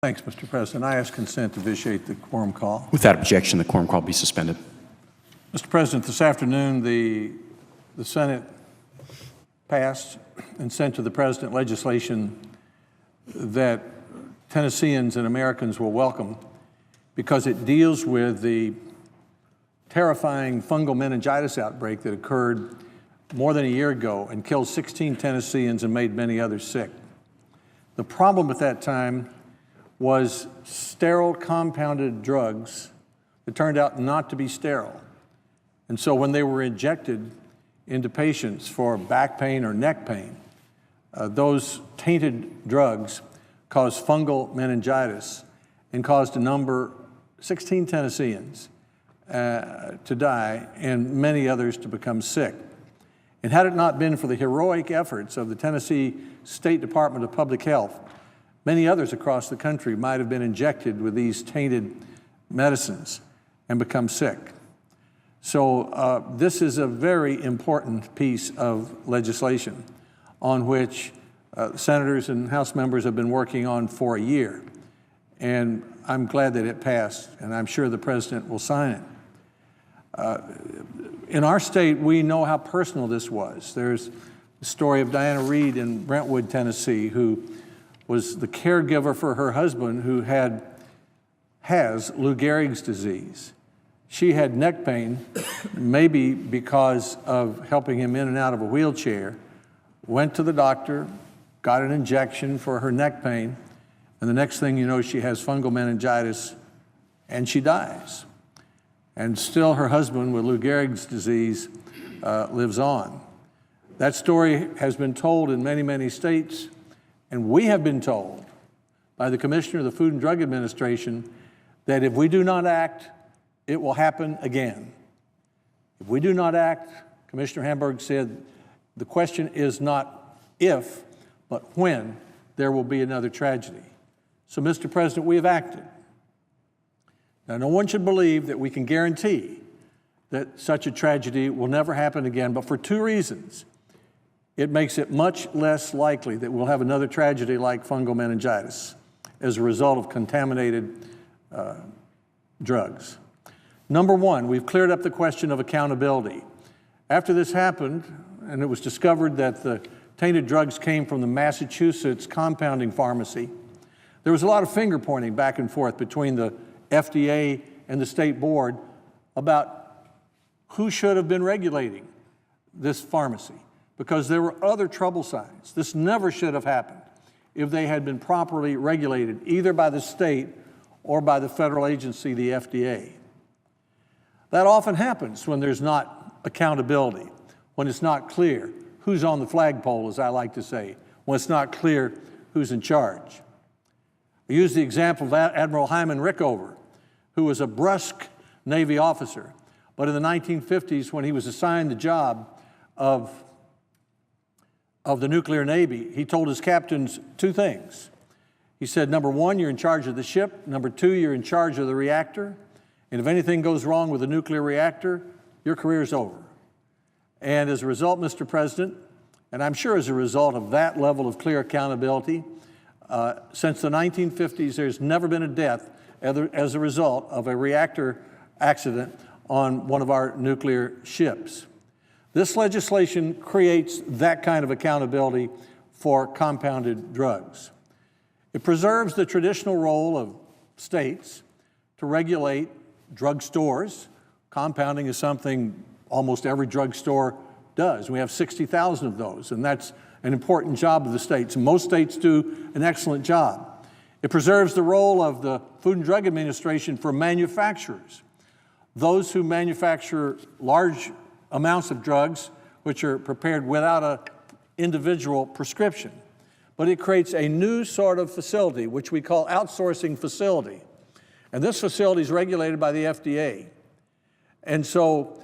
Thanks, Mr. President. I ask consent to vitiate the quorum call. Without objection, the quorum call be suspended. Mr. President, this afternoon, the Senate passed and sent to the President legislation that Tennesseans and Americans will welcome because it deals with the terrifying fungal meningitis outbreak that occurred more than a year ago and killed 16 Tennesseans and made many others sick. The problem at that time was sterile compounded drugs that turned out not to be sterile. And so when they were injected into patients for back pain or neck pain, those tainted drugs caused fungal meningitis and caused 16 Tennesseans to die and many others to become sick. And had it not been for the heroic efforts of the Tennessee State Department of Public Health, many others across the country might have been injected with these tainted medicines and become sick. So this is a very important piece of legislation on which senators and House members have been working on for a year. And I'm glad that it passed, and I'm sure the President will sign it. In our state, we know how personal this was. There's the story of Diana Reed in Brentwood, Tennessee, who was the caregiver for her husband who has Lou Gehrig's disease. She had neck pain, maybe because of helping him in and out of a wheelchair, went to the doctor, got an injection for her neck pain, and the next thing you know, she has fungal meningitis and she dies. And still her husband with Lou Gehrig's disease lives on. That story has been told in many, many states. And we have been told by the Commissioner of the Food and Drug Administration that if we do not act, it will happen again. If we do not act, Commissioner Hamburg said, the question is not if, but when there will be another tragedy. So, Mr. President, we have acted. Now, no one should believe that we can guarantee that such a tragedy will never happen again, but for two reasons. It makes it much less likely that we'll have another tragedy like fungal meningitis as a result of contaminated drugs. Number one, we've cleared up the question of accountability. After this happened, and it was discovered that the tainted drugs came from the Massachusetts compounding pharmacy, there was a lot of finger pointing back and forth between the FDA and the state board about who should have been regulating this pharmacy, because there were other trouble signs. This never should have happened if they had been properly regulated, either by the state or by the federal agency, the FDA. That often happens when there's not accountability, when it's not clear who's on the flagpole, as I like to say, when it's not clear who's in charge. I use the example of Admiral Hyman Rickover, who was a brusque Navy officer, but in the 1950s, when he was assigned the job of the nuclear Navy, he told his captains two things. He said, number one, you're in charge of the ship. Number two, you're in charge of the reactor. And if anything goes wrong with the nuclear reactor, your career's over. And as a result, Mr. President, and I'm sure as a result of that level of clear accountability, since the 1950s, there's never been a death as a result of a reactor accident on one of our nuclear ships. This legislation creates that kind of accountability for compounded drugs. It preserves the traditional role of states to regulate drugstores. Compounding is something almost every drugstore does. We have 60,000 of those, and that's an important job of the states. And most states do an excellent job. It preserves the role of the Food and Drug Administration for manufacturers, those who manufacture large amounts of drugs which are prepared without an individual prescription. But it creates a new sort of facility, which we call outsourcing facility. And this facility is regulated by the FDA. And so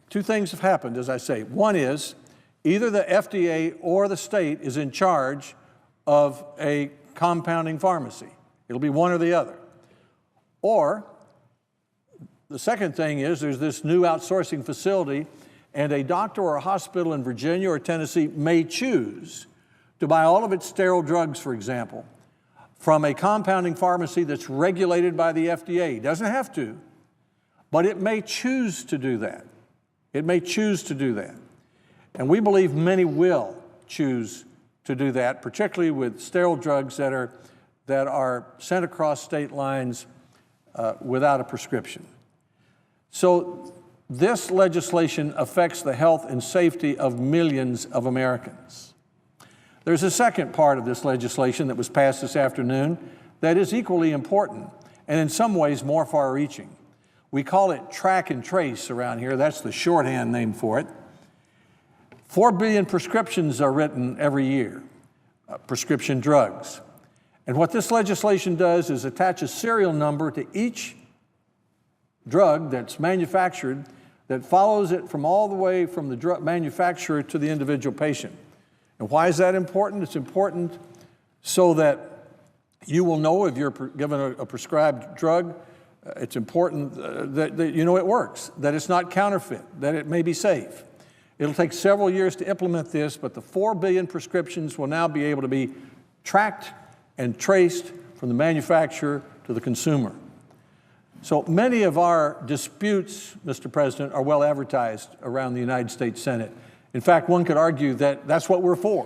two things have happened, as I say. One is either the FDA or the state is in charge of a compounding pharmacy. It'll be one or the other. Or the second thing is there's this new outsourcing facility, and a doctor or a hospital in Virginia or Tennessee may choose to buy all of its sterile drugs, for example, from a compounding pharmacy that's regulated by the FDA. It doesn't have to, but it may choose to do that. It may choose to do that. And we believe many will choose to do that, particularly with sterile drugs that are sent across state lines without a prescription. So this legislation affects the health and safety of millions of Americans. There's a second part of this legislation that was passed this afternoon that is equally important and in some ways more far-reaching. We call it track and trace around here. That's the shorthand name for it. 4 billion prescriptions are written every year, prescription drugs. And what this legislation does is attach a serial number to each drug that's manufactured that follows it from all the way from the drug manufacturer to the individual patient. And why is that important? It's important so that you will know if you're given a prescribed drug. It's important that you know it works, that it's not counterfeit, that it may be safe. It'll take several years to implement this, but the 4 billion prescriptions will now be able to be tracked and traced from the manufacturer to the consumer. So many of our disputes, Mr. President, are well advertised around the United States Senate. In fact, one could argue that that's what we're for,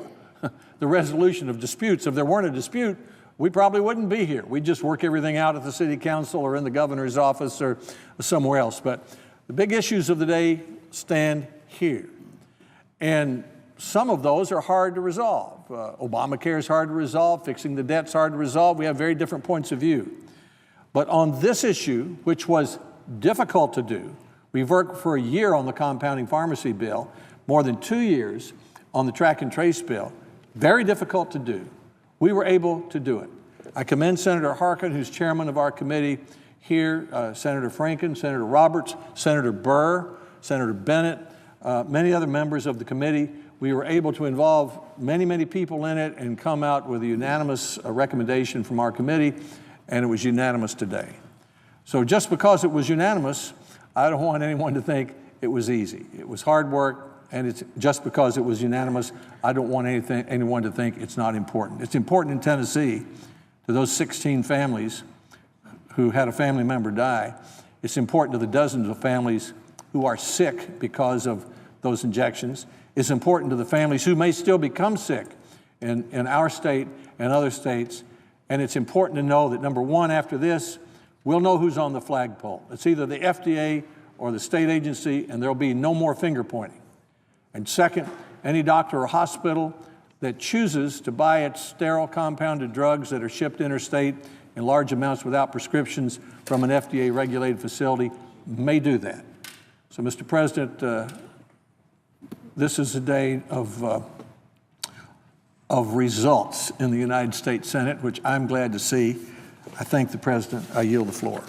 the resolution of disputes. If there weren't a dispute, we probably wouldn't be here. We'd just work everything out at the city council or in the governor's office or somewhere else. But the big issues of the day stand here. And some of those are hard to resolve. Obamacare is hard to resolve. Fixing the debt's hard to resolve. We have very different points of view. But on this issue, which was difficult to do, we've worked for a year on the compounding pharmacy bill, more than 2 years on the track and trace bill, very difficult to do. We were able to do it. I commend Senator Harkin, who's chairman of our committee here, Senator Franken, Senator Roberts, Senator Burr, Senator Bennett, many other members of the committee. We were able to involve many, many people in it and come out with a unanimous recommendation from our committee, and it was unanimous today. So just because it was unanimous, I don't want anyone to think it was easy. It was hard work, and it's just because it was unanimous, I don't want anyone to think it's not important. It's important in Tennessee to those 16 families who had a family member die. It's important to the dozens of families who are sick because of those injections. It's important to the families who may still become sick in our state and other states. And it's important to know that, number one, after this, we'll know who's on the flagpole. It's either the FDA or the state agency, and there'll be no more finger pointing. And second, any doctor or hospital that chooses to buy its sterile compounded drugs that are shipped interstate in large amounts without prescriptions from an FDA-regulated facility may do that. So, Mr. President, this is a day of results in the United States Senate, which I'm glad to see. I thank the President. I yield the floor.